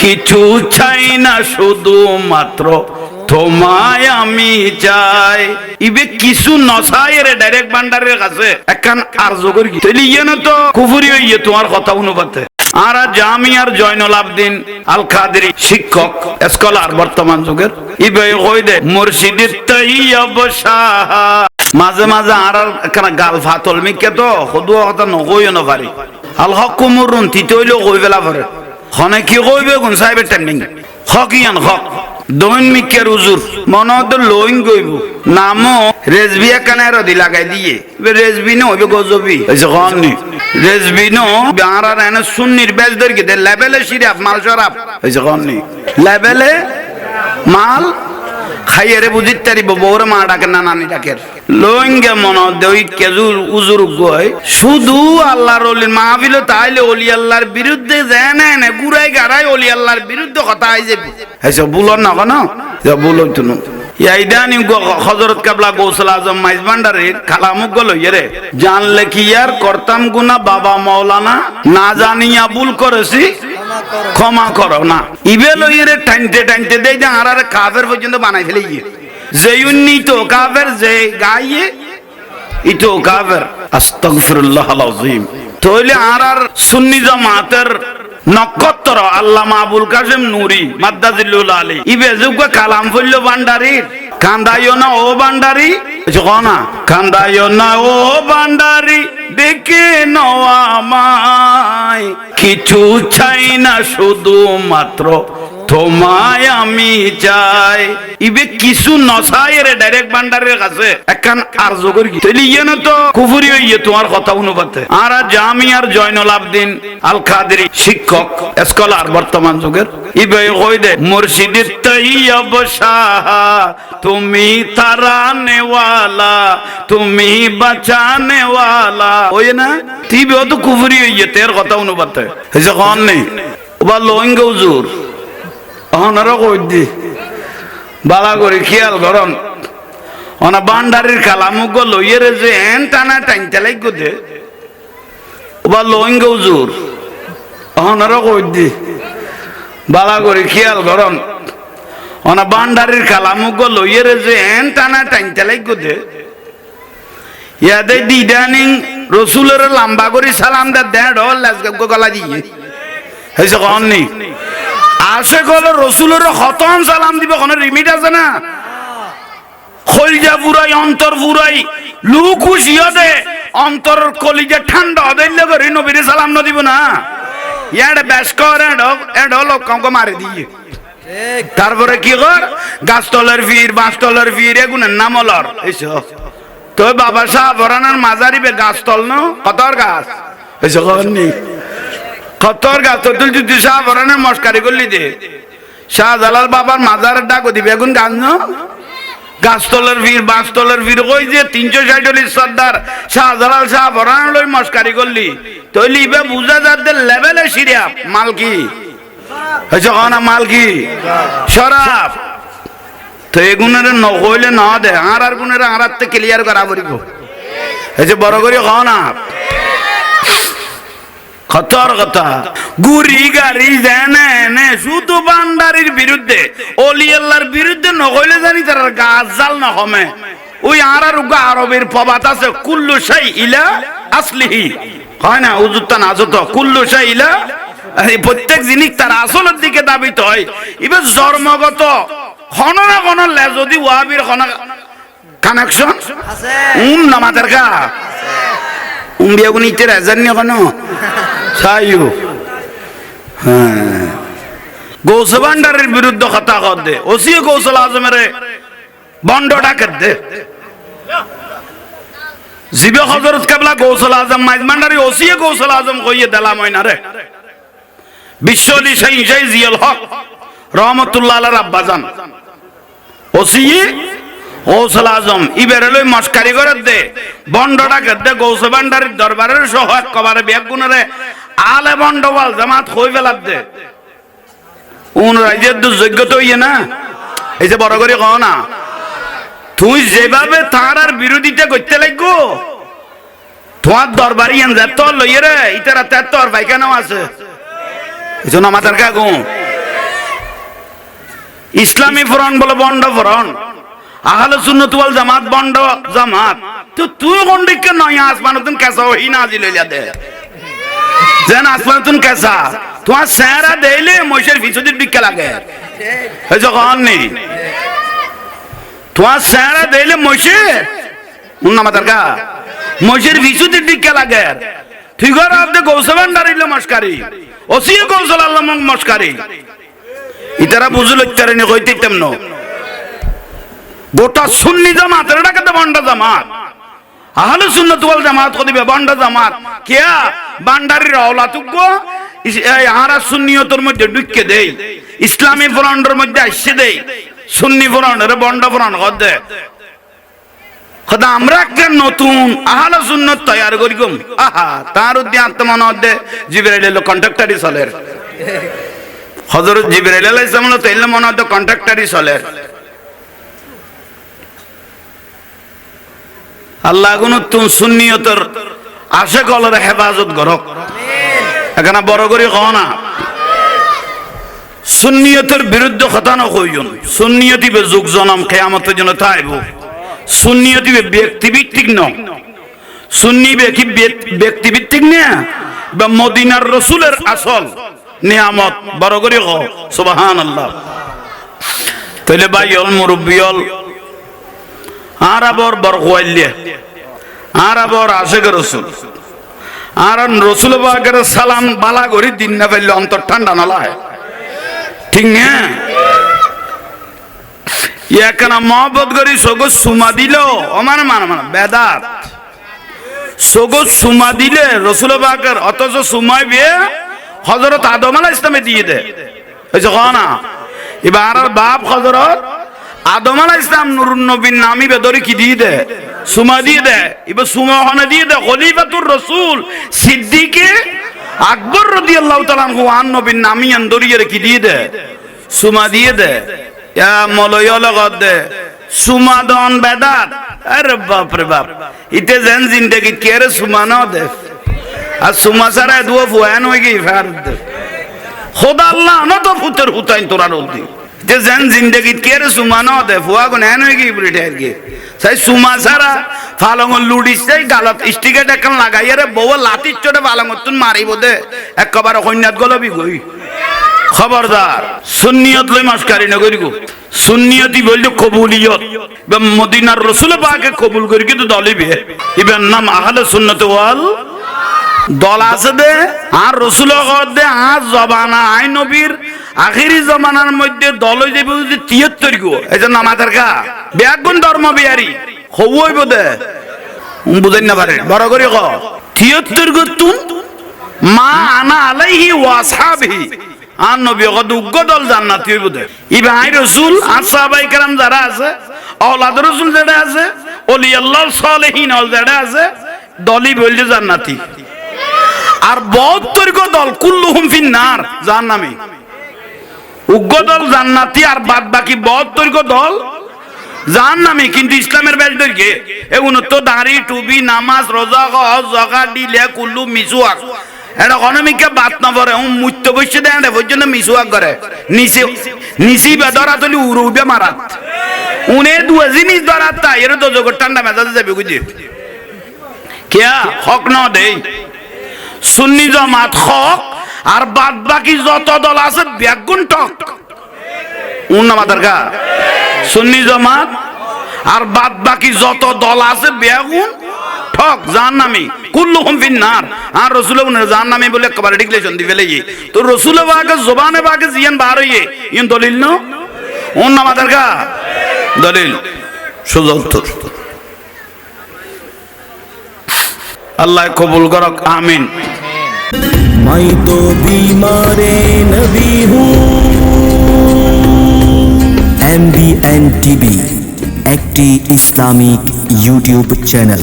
কিছু চাই না শুধু মাত্র তোমায় আমি চাই। ইবে কিছু নছাই রে ডাইরেক্ট ভান্ডারের কাছে একখান আরজ করি তাইলে ইয়ে না তো কুফরি হইয়ে তোমার কথা অনুপাতে। আর জামিয়ার জয়নুল আবদিন আল কাদেরী শিক্ষক স্কলার বর্তমান যুগের ইবে কই দে মুর্শিদের তৈয়ব শাহ মাঝে মাঝে আর একখানা গাল ফাতল মিকে তো খুদুয়া কথা নকইও না পারি আল হক কুমরুন তিতে হইলো কই বেলা পরে খনে কি কইবে কোন সাহেবের টাইমিং হক ইয়ান হক দৈন মিকের হুজুর মনত লইন গইব নামও রেজবিয়া কানের দি লাগাই দিয়ে রেজবি ন হইবে গজবি হইছে খননি রেজবি ন বারার এনে সুন্নির বেজ ধর কি দে লেভেলে সিরাপ মাল শরাব হইছে খননি লেভেলে মাল খাইয়ারে বুঝিত তারিব বউরে মা ডাকে না নানি ডাকে লইঙ্গে মন দই কেজুর উজুর গয় শুধু আল্লাহর ওলির মাহফিল তাইলে ওলি আল্লাহর বিরুদ্ধে জানে না গুড়াই গাড়াই ওলি আল্লাহর বিরুদ্ধে কথা আই যাবি এসব বুলন না কেন বুল তুনু ইয়াইদানি হযরত কাবলা গৌসুল আজম মাইজ ভান্ডারীর কালামুক গল ইরে জানলে কি আর করতাম গুনাহ বাবা মাওলানা না জানিয়া ভুল করেছি ক্ষমা করো না ইবে লইরে টানতে টানতে দেই যে আর কাফের পর্যন্ত বানাই ফেলে গিয়ে যে উন্নীত কাফের যে গাইয়ে ইতো কাফের আস্তাগফিরুল্লাহ আল আযীম তাইলে আর সুন্নি জামাতের নক্ষত্র আল্লামা আবুল কাসেম নুরি মাদ্দাজিল্লুল আলী ইবে যুগ কালাম ফইল ভান্ডারীর কান্দাইও না ও ভান্ডারী না কান্দাইও না ও ভান্ডারী দেখে নওয়া আমায় কিছু চাই না শুধু মাত্র তোমায় আমি চাই ইবে কিছু নছাই রে ডাইরেক্ট ভান্ডারের কাছে একখান আরজ করি তাইলে ইয়ে না তো কুফরি হইয়ে তোমার কথা অনুপাতে। আর জামিয়ার জয়নুল আবদিন আল কাদেরী শিক্ষক স্কলার বর্তমান যুগের ইবে কই দে মুর্শিদের তৈয়ব শাহ তুমি তারানে ওয়ালা তুমি বাঁচানে ওয়ালা ওই না তিবে তো কুফরি হইয়ে তের কথা অনুপাতে হইছে কোন নেই ওবা লইঙ্গ হুজুর অনারা কই দি বালা করে খেয়াল করন অনা ভান্ডারীর কালামুক লইয়েরে যে এন টানা টাইনতে লাগো দে ওবা লইঙ্গ হুজুর অনারা কই দি বালা করে খেয়াল করন অনা ভান্ডারীর কালামুক লইয়েরে যে এন টানা টাইনতে লাগো দে ইয়াদে দিদানিং রসুলের লম্বা করে সালাম দে দেড় লাজগা গলা দিয়ে হইছে কোন নেই আসে গলে রসুলের খতম সালাম দিব কোন লিমিট আছে না খলিজা পুরাই অন্তর পুরাই লু খুশি দে অন্তর কলিজা ঠান্ডা দিলে করে নবীর সালাম ন দিব না ইয়াড়ে বেশ করে এড লোক কাউকে মারি দিয়ে তারপরে কি কর গাছতলের ফির বাঁশতলের ফির এগুনের নাম লর এইসব তো বাবা সাহেব বরানার মাজারিবে গাছতল ন কতর গাছ এইসব নেই কতর গাছ তুল যদি শাহ বরানের মস্কারি করলি দে শাহজালাল বাবার মাজারের ডাক দিবে এখন গাছ ন গাছতলের ভিড় বাঁশতলের ভিড় কই যে 360 সর্দার শাহজালাল শাহ বরান লই মস্কারি করলি তইলি ইবে বুঝা যাতে লেভেলে সিরিয়াপ মাল কি হইছে না মাল কি শরাব তো এগুনের নকইলে না দে আর গুনের আরাতে ক্লিয়ার করা পড়িব হইছে বড় করে খাও না খতর কথা গুরি গাড়ি জানে শুধু ভান্ডারীর বিরুদ্ধে ওলি আল্লাহর বিরুদ্ধে নকইলে জানি তার গাছ জাল না কমে ওই আর আরবের প্রবাদ আছে কুল্লু শাই ইলা আসলিহি হয় না হুজুরটা না যত কুল্লু শাই ইলা প্রত্যেক জিনিস তার আসলের দিকে দাবিত হয় এবার জন্মগত কোন না কোন যদি ওয়াহাবির কোন কানেকশন আছে নামাজের কা বিয়াগুনি তেরা জানি কেন সাইও হ্যাঁ গৌস ভান্ডারের বিরুদ্ধে কথা কর দে ওসি গৌসুল আজমের বন্ড ডাকের দে জিবে হযরত কাবলা গৌসুল আজম মাইজ ভান্ডারি ওসি গৌসুল আজম কইয়ে দিলাম হইনা রে বিশ্বলি শাইখ জিয়াল হক রহমাতুল্লাহ আলাইহি আব্বাজান ওসি গৌসুল আজম ইবেরে লই মস্কারি করে দে বন্ডটা গদে গৌস ভান্ডারীর দরবারের সহ একবারে বেগুনরে আলে বন্ডওয়াল জামাত কই ফেলাত দে উন রাজ্যের যোগ্যতা হইয়ে না এই যে বড় করে কও না তুই যেভাবে তার আর বিরোধিতা করতে লাগবো তোমার দরবারি আনজা তো লইয়ে রে ইতারা তোর পায়খানাও আছে এজন্য আমাদের কাগু ইসলামী ফ্রন্ট বলে বন্ড ফ্রন্ট, আহলে সুন্নাত ওয়াল জামাত বন্ড জামাত। তো তুই গন্ডিকে নয় আসমানতুন কেসা ওহি নাজিল হইলা দে যেন আসমানতুন কেসা তোমার সেরা দেইলে মহিষের ভিচুদির বিক্কা লাগে এই যখন নি তোমার সেরা দেইলে মহিষের উন্নামাতার গা মহিষের ভিচুদির বিক্কা লাগে। ঠিক আছে আপনি গৌসবান দাঁড়িয়ে মস্কারি ওসিয়ে কৌশল আল্লাহ মস্কারি ইতারা বুঝল ইত্যাদি কইতে তেমন গোটা সুন্নি জামাত এটাকে তো বন্ড জামাত, আহলে সুন্নাত ওয়াল জামাত কদিবে বন্ড জামাত কিয়া বান্ডারির আওলাতুগ্য আহারা সুন্নিয়তের মধ্যে ঢুকে দেই, ইসলামী ফ্রন্টের মধ্যে আসছে দেই, সুন্নি ফ্রন্টের বন্ড ফ্রন্ট কদে খোদা আমরা একটা নতুন আহলে সুন্নাত তৈরি করিগম। আহা তার উদ্দে আত্মমন অধ্যে জিবরাইল এলো কন্ট্রাক্টরি চলের, হযরত জিবরাইল আলাইহিস সালাম তো এলো মন অধ্যে কন্ট্রাক্টরি চলের। আল্লাহ গুণ তুম সুন্নিয়তের আশে কলের হেফাজত করক। এখানে বড় করে কও না সুন্নিয়তের বিরুদ্ধে কথা না কইন। সুন্নিয়তি বে যুগ জনম কিয়ামতের জন্য তাইব। সুন্নিয়তি বে ব্যক্তিভিত্তিক ন, সুন্নি বে কি ব্যক্তিভিত্তিক না বা মদিনার রাসূলের আসল নিয়ামত। বড় করে কও সুবহানাল্লাহ। তাইলে ভাইল মুরব্বিয়ল আরবর বরকওয়াইলে আরবর আশিক রাসূল আর রাসূল পাকের সালাম বালা করে দিন না পাইলে অন্তর ঠান্ডা না লাগে, ঠিক না? এখানে মহব্বত করি সগো সুমা দিল আমার মানে বেদাত সগো সুমা দিলে রাসূল পাকের, অথচ সুমাই বিয়ে হযরত আদম আলাইহিস সালামে দিয়ে দে হইছে না। এবার বাপ হযরত আদম আলাইহিস সালাম নূরুন নবীর নামই বেদরি কি দিয়ে দে সুমা দিয়ে দে। এবার সুমা হনে দিয়ে দে খলিফাতুর রাসূল সিদ্দিকে আকবর রাদিয়াল্লাহু তাআলা আনহু আন নবীর নামই আন্দরিয়ে কি দিয়ে দে সুমা দিয়ে দে। ইয়া মলয় লাগত দে সুমা দন বেদাত। আরে বাপ রে বাপ ইতে যেন জিন্দেগি কেরে সুমা না দে আর সুমা সারা দুয়া ফুয়ান হয়ে গই ফের দে খোদা আল্লাহ না তো ফুতের হুতাইন তোরা রদি যে যেন জিন্দেগি কেরে সুমা না দে ফুয়া কোন এন হয়ে গই বুড়ি ঠের গে সাই সুমা সারা ফালং লুডিস তাই গালত স্টিকেট একখান লাগাইয়া রে বউ লাতির চোটে ফালং তুন মারিব দে একবার কন্যাত গলবি গই। খবরদার সুন্নিয়ত লই মাসকারি না করি গো। সুন্নিয়তি বললে কবুলিয়ত বা মদিনার রাসূল পাকে কবুল করি কিন্তু দলিবে ইবেন নাম আহলে সুন্নাত ওয়াল দল আছে দে আর রাসূল দে আর জবানা আই নবীর আখিরি জমানার মধ্যে দল হয়ে যাবে 73 গো। এই জন্য আমাদের কা ব্যাগুন ধর্ম বিহারি হইব দে বুঝেন না পারে বড় করে ক 73 গো তুন মা আনা আলাইহি ওয়া আসহাবিহি আর নবী কত উগ্র দল জান্নাতি হইব দে। ইবাই রাসূল আর সাহাবায়ে কেরাম যারা আছে আওলাদ রাসূল যারা আছে ওলি আল্লাহ সালেহিন ওল যারা আছে দলই বললে জান্নাতি। আর 72 গো দল কুল্লুহুম ফিন্নার জাহান্নামী। উগ্র দল জান্নাতি আর বাদ বাকি 72 গো দল জাহান্নামী। কিন্তু ইসলামের বেলদের কে এগুলো তো দাড়ি টুপি নামাজ রোজা হজ যাকাত দিলে কুল্লু মিসওয়াক এটা অনমিকা বাত না পড়ে মুত্য বসে দেয় না পর্যন্ত মিসওয়াক করে নিচে নিচি বেদরা তলি উড়ুবে মারা উনে দুয়া জিনিস ধরা তা এর তো জগৎ ঠান্ডা মেজাজে যাবে বুঝি কিয়া হক না দেই সুন্নি জামাত হক আর বাদ বাকি যত দল আছে বেগুন টক উন্নামাদার গা সুন্নি জামাত আর বাদ বাকি যত দল আছে বেগুন ঠক জাহান্নামী কুল্লুহুম ফিন্নার। আর রাসূল জাহান্নামী বলে একবারে ডিক্লেরেশন দি ফেলে তো রাসূল পাকের জবানে পাকে জিয়ান বার হইয়ে ইন দলিল ন উন্নামাদার গা দলিল সোজা উত্তর। আল্লাহ কবুল করক আমিন। मैं तो बीमारे नबी हूँ। MBN TV একটি ইসলামিক ইউটিউব চ্যানেল।